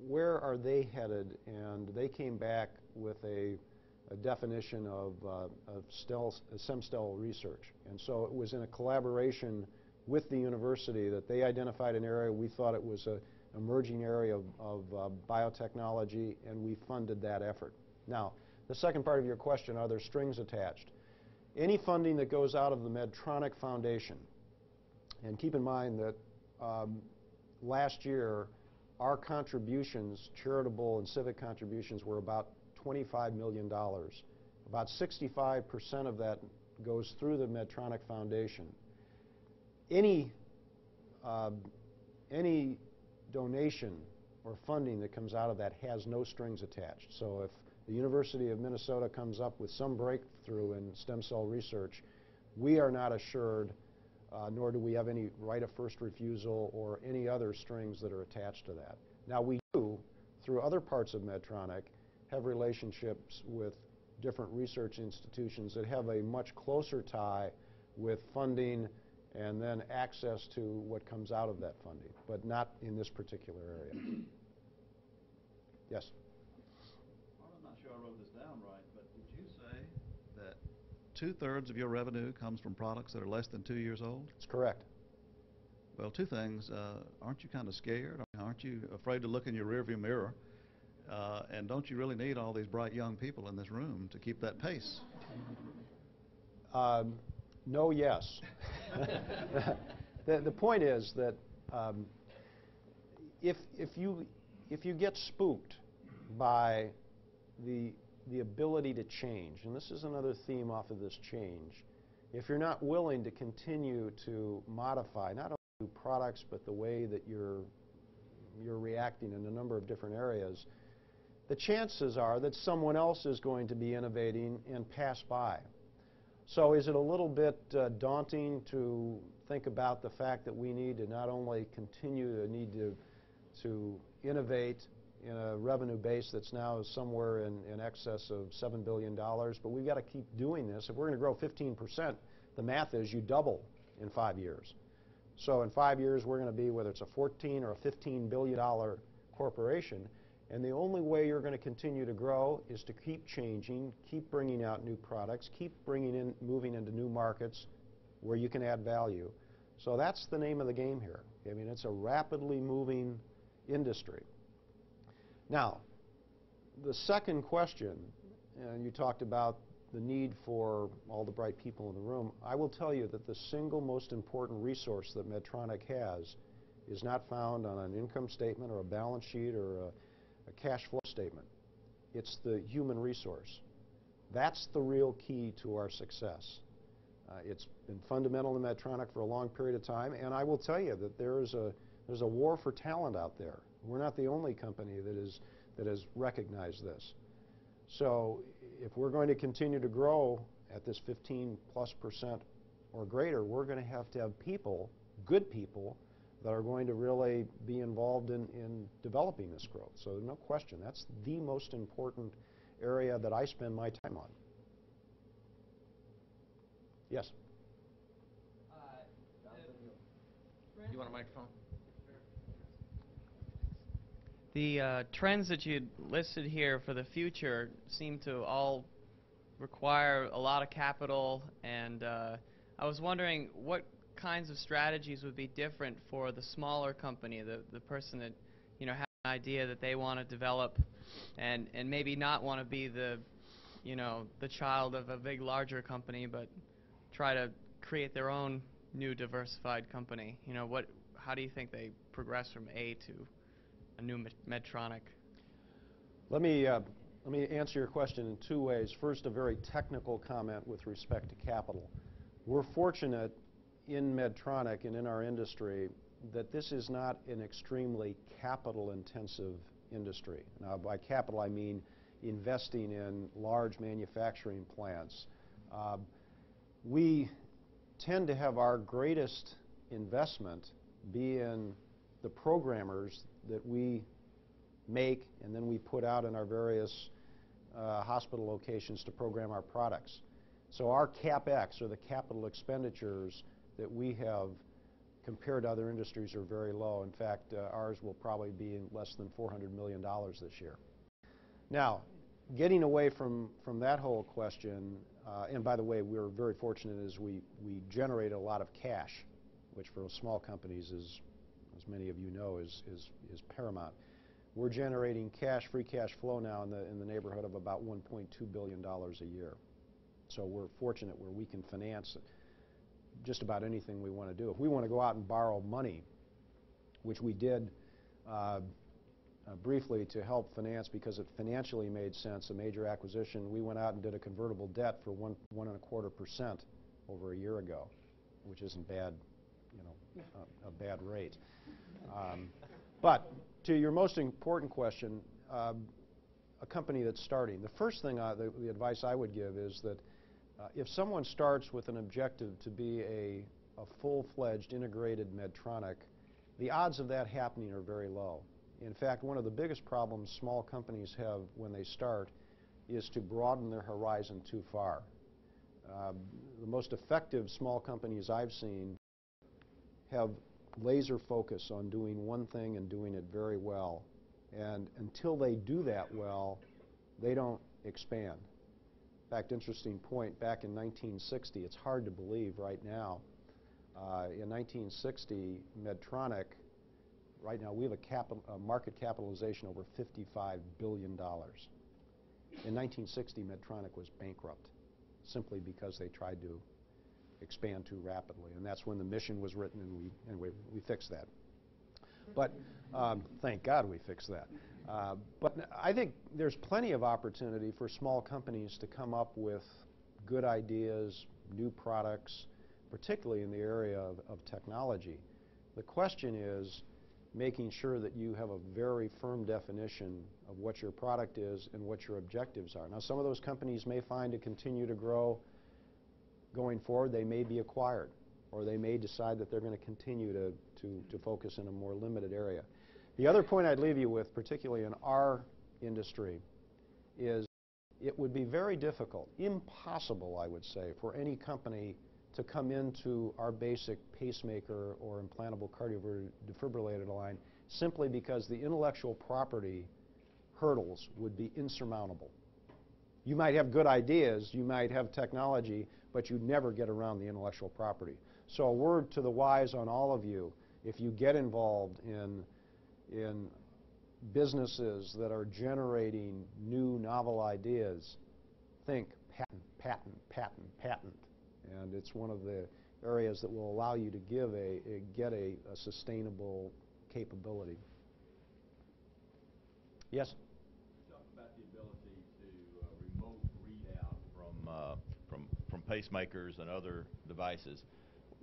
Speaker 2: where are they headed? And they came back with a definition of stem cell research. And so it was in a collaboration with the university that they identified an area. We thought it was an emerging area of biotechnology, and we funded that effort. Now, the second part of your question, are there strings attached? Any funding that goes out of the Medtronic Foundation, and keep in mind that last year our contributions, charitable and civic contributions, were about $25 million. About 65% of that goes through the Medtronic Foundation. Any donation or funding that comes out of that has no strings attached. So if the University of Minnesota comes up with some breakthrough in stem cell research, we are not assured, nor do we have any right of first refusal or any other strings that are attached to that. Now, we do, through other parts of Medtronic, have relationships with different research institutions that have a much closer tie with funding and then access to what comes out of that funding, but not in this particular area. Yes?
Speaker 5: Well, I'm not sure I wrote this down right, but did you say that 2/3 of your revenue comes from products that are less than 2 years old?
Speaker 2: That's correct.
Speaker 5: Well, two things. Aren't you kind of scared? Aren't you afraid to look in your rearview mirror? And don't you really need all these bright young people in this room to keep that pace?
Speaker 2: No, yes. The point is that if you get spooked by the ability to change, and this is another theme off of this change, if you're not willing to continue to modify not only products but the way that you're reacting in a number of different areas, the chances are that someone else is going to be innovating and pass by. So is it a little bit daunting to think about the fact that we need to not only continue to innovate in a revenue base that's now somewhere in excess of $7 billion, but we've got to keep doing this. If we're going to grow 15%, the math is you double in 5 years. So in 5 years, we're going to be, whether it's a $14 or a $15 billion corporation, and the only way you're going to continue to grow is to keep changing, keep bringing out new products, keep moving into new markets where you can add value. So that's the name of the game here. I mean, it's a rapidly moving industry. Now, the second question, and you talked about the need for all the bright people in the room, I will tell you that the single most important resource that Medtronic has is not found on an income statement or a balance sheet or a cash flow statement. It's the human resource. That's the real key to our success. It's been fundamental in Medtronic for a long period of time, and I will tell you that there's a war for talent out there. We're not the only company that has recognized this. So if we're going to continue to grow at this 15+% or greater, we're going to have people, good people, that are going to really be involved in developing this growth. So no question, that's the most important area that I spend my time on. Yes?
Speaker 1: You want a microphone?
Speaker 6: The trends that you listed here for the future seem to all require a lot of capital, and I was wondering what kinds of strategies would be different for the smaller company, the person that has an idea that they want to develop and maybe not want to be the child of a big larger company, but try to create their own new diversified company. How do you think they progress from A to a new Medtronic?
Speaker 2: Let me Let me answer your question in two ways. First, a very technical comment with respect to capital. We're fortunate in Medtronic and in our industry that this is not an extremely capital-intensive industry. Now, by capital, I mean investing in large manufacturing plants. We tend to have our greatest investment be in the programmers that we make and then we put out in our various hospital locations to program our products. So our CapEx, or the capital expenditures that we have compared to other industries, are very low. In fact, ours will probably be less than $400 million this year. Now, getting away from that whole question, and by the way, we're very fortunate as we generate a lot of cash, which for small companies is, as many of you know, is paramount. We're generating free cash flow now in the neighborhood of about $1.2 billion a year. So we're fortunate where we can finance just about anything we want to do. If we want to go out and borrow money, which we did briefly to help finance because it financially made sense, a major acquisition, we went out and did a convertible debt for 1.25% over a year ago, which isn't bad, a bad rate. But to your most important question, a company that's starting, the first thing, the advice I would give is that if someone starts with an objective to be a full-fledged integrated Medtronic, the odds of that happening are very low. In fact, one of the biggest problems small companies have when they start is to broaden their horizon too far. The most effective small companies I've seen have laser focus on doing one thing and doing it very well. And until they do that well, they don't expand. In fact, interesting point, back in 1960, it's hard to believe right now, in 1960, Medtronic, right now we have a market capitalization over $55 billion. In 1960, Medtronic was bankrupt simply because they tried to expand too rapidly, and that's when the mission was written, and we fixed that. But thank God we fixed that. But I think there's plenty of opportunity for small companies to come up with good ideas, new products, particularly in the area of technology. The question is making sure that you have a very firm definition of what your product is and what your objectives are. Now, some of those companies may find to continue to grow going forward, they may be acquired, or they may decide that they're going to continue to focus in a more limited area. The other point I'd leave you with, particularly in our industry, is it would be very difficult, impossible, I would say, for any company to come into our basic pacemaker or implantable cardioverter-defibrillator line simply because the intellectual property hurdles would be insurmountable. You might have good ideas, you might have technology, but you'd never get around the intellectual property. So a word to the wise on all of you, if you get involved in businesses that are generating new, novel ideas, think patent, patent, patent, patent. And it's one of the areas that will allow you to get a sustainable capability. Yes?
Speaker 7: Talk about the ability to remote readout from pacemakers and other devices.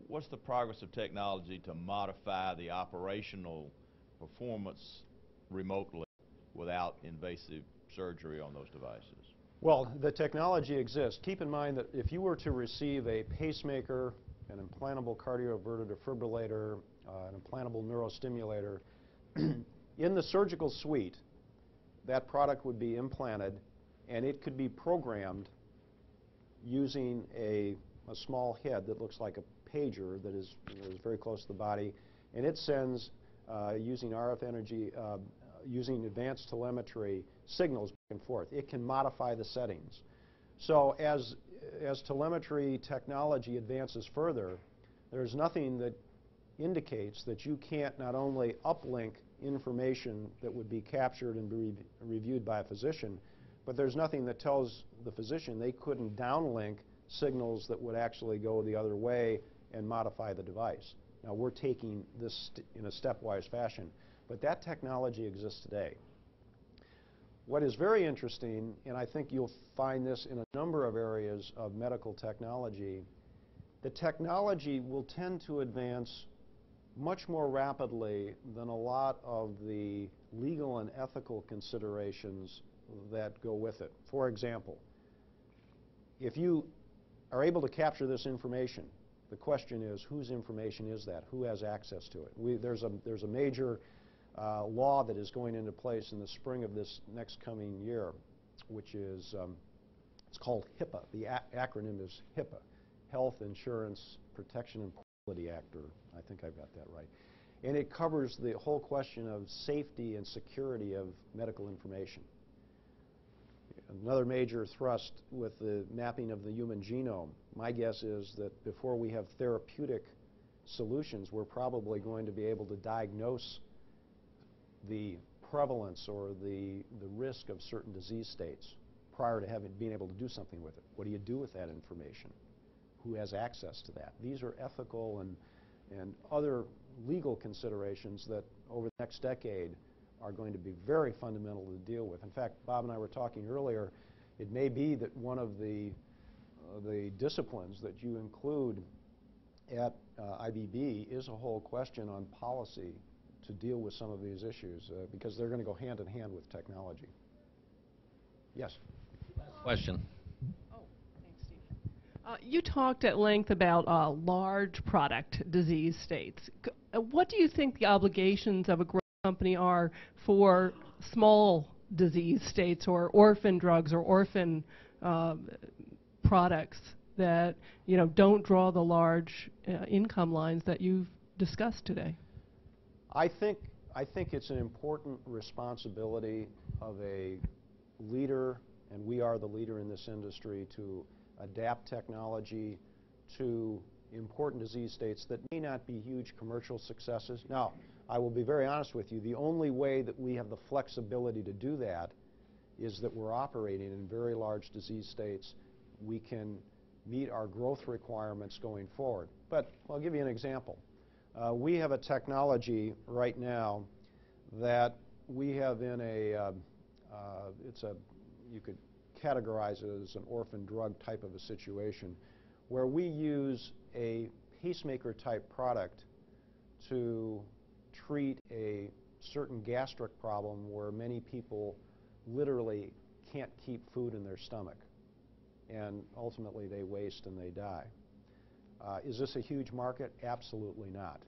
Speaker 7: What's the progress of technology to modify the operational performance remotely without invasive surgery on those devices?
Speaker 2: Well, the technology exists. Keep in mind that if you were to receive a pacemaker, an implantable cardioverter defibrillator, an implantable neurostimulator, in the surgical suite, that product would be implanted, and it could be programmed using a small head that looks like a pager that is very close to the body, and it sends, using RF energy, using advanced telemetry, signals back and forth. It can modify the settings. So as telemetry technology advances further, there's nothing that indicates that you can't not only uplink information that would be captured and be reviewed by a physician, but there's nothing that tells the physician they couldn't downlink signals that would actually go the other way and modify the device. Now, we're taking this in a stepwise fashion, but that technology exists today. What is very interesting, and I think you'll find this in a number of areas of medical technology, the technology will tend to advance much more rapidly than a lot of the legal and ethical considerations that go with it. For example, if you are able to capture this information, the question is, whose information is that? Who has access to it? There's a major law that is going into place in the spring of this next coming year, which is, it's called HIPAA. The acronym is HIPAA, Health Insurance Protection and Quality Act, or I think I've got that right. And it covers the whole question of safety and security of medical information. Another major thrust with the mapping of the human genome, my guess is that before we have therapeutic solutions, we're probably going to be able to diagnose the prevalence or the risk of certain disease states prior to being able to do something with it. What do you do with that information? Who has access to that? These are ethical and other legal considerations that over the next decade are going to be very fundamental to deal with. In fact, Bob and I were talking earlier, it may be that one of the disciplines that you include at IBB is a whole question on policy to deal with some of these issues because they're going to go hand in hand with technology. Yes?
Speaker 1: Last question.
Speaker 8: Oh, thanks, Steve. You talked at length about large product disease states. What do you think the obligations of a growth company are for small disease states or orphan drugs or orphan products that don't draw the large income lines that you've discussed today?
Speaker 2: I think it's an important responsibility of a leader, and we are the leader in this industry, to adapt technology to important disease states that may not be huge commercial successes. Now, I will be very honest with you, the only way that we have the flexibility to do that is that we're operating in very large disease states. We can meet our growth requirements going forward. But I'll give you an example. We have a technology right now that we have in you could categorize it as an orphan drug type of a situation, where we use a pacemaker type product to treat a certain gastric problem where many people literally can't keep food in their stomach, and ultimately they waste and they die. Is this a huge market? Absolutely not.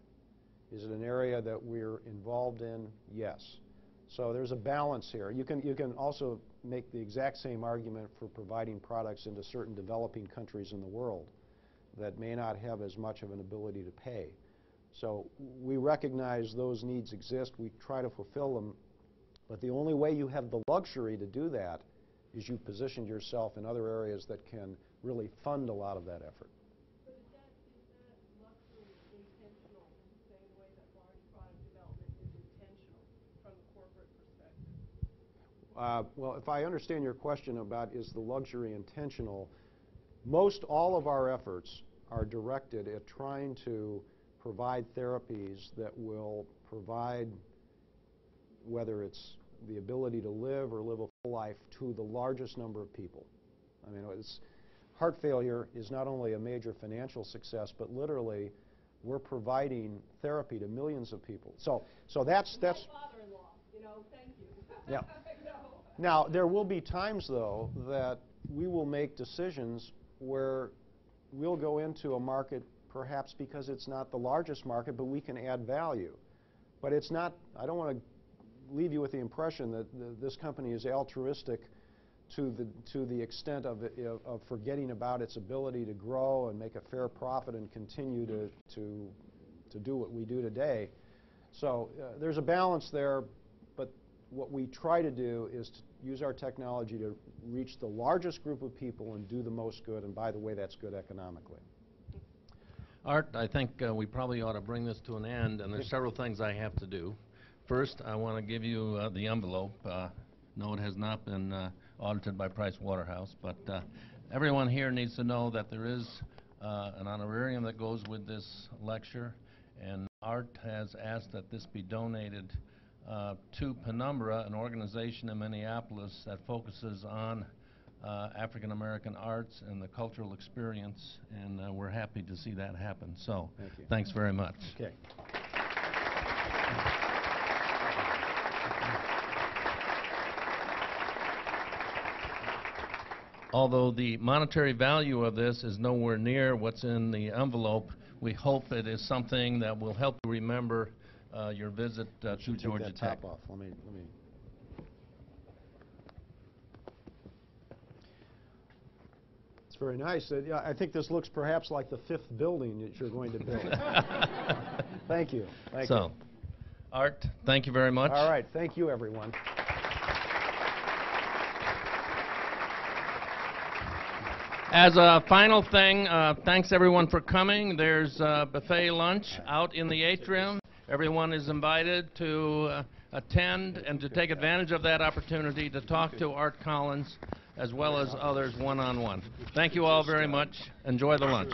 Speaker 2: Is it an area that we're involved in? Yes. So there's a balance here. You can also make the exact same argument for providing products into certain developing countries in the world that may not have as much of an ability to pay. So we recognize those needs exist. We try to fulfill them. But the only way you have the luxury to do that is you position yourself in other areas that can really fund a lot of that effort.
Speaker 8: But is that luxury intentional in the same way that large product development is intentional from a corporate perspective?
Speaker 2: Well, if I understand your question about is the luxury intentional, most all of our efforts are directed at trying to provide therapies that will provide, whether it's the ability to live or live a full life, to the largest number of people. I mean, heart failure is not only a major financial success, but literally we're providing therapy to millions of people. So that's
Speaker 8: My father-in-law, thank you.
Speaker 2: Yeah. Now, there will be times, though, that we will make decisions where we'll go into a market perhaps because it's not the largest market, but we can add value. But it's not, I don't want to leave you with the impression that this company is altruistic to the extent of forgetting about its ability to grow and make a fair profit and continue to do what we do today. So there's a balance there, but what we try to do is to use our technology to reach the largest group of people and do the most good, and by the way, that's good economically.
Speaker 1: Art, I think we probably ought to bring this to an end, and there's several things I have to do. First, I want to give you the envelope. No, it has not been audited by Price Waterhouse, but everyone here needs to know that there is an honorarium that goes with this lecture, and Art has asked that this be donated to Penumbra, an organization in Minneapolis that focuses on African American arts and the cultural experience, and we're happy to see that happen. So,
Speaker 2: Thank you.
Speaker 1: thanks very much.
Speaker 2: Okay.
Speaker 1: Although the monetary value of this is nowhere near what's in the envelope, we hope it is something that will help you remember your visit to Georgia
Speaker 2: Take that
Speaker 1: Tech.
Speaker 2: top off. Let me. It's very nice. Yeah, I think this looks perhaps like the 5th building that you're going to build. Thank you. Thank you.
Speaker 1: Art, thank you very much.
Speaker 2: All right. Thank you, everyone.
Speaker 1: As a final thing, thanks everyone for coming. There's buffet lunch out in the atrium. Everyone is invited to attend and to take advantage of that opportunity to talk to Art Collins as well as others one-on-one. Thank you all very much. Enjoy the lunch.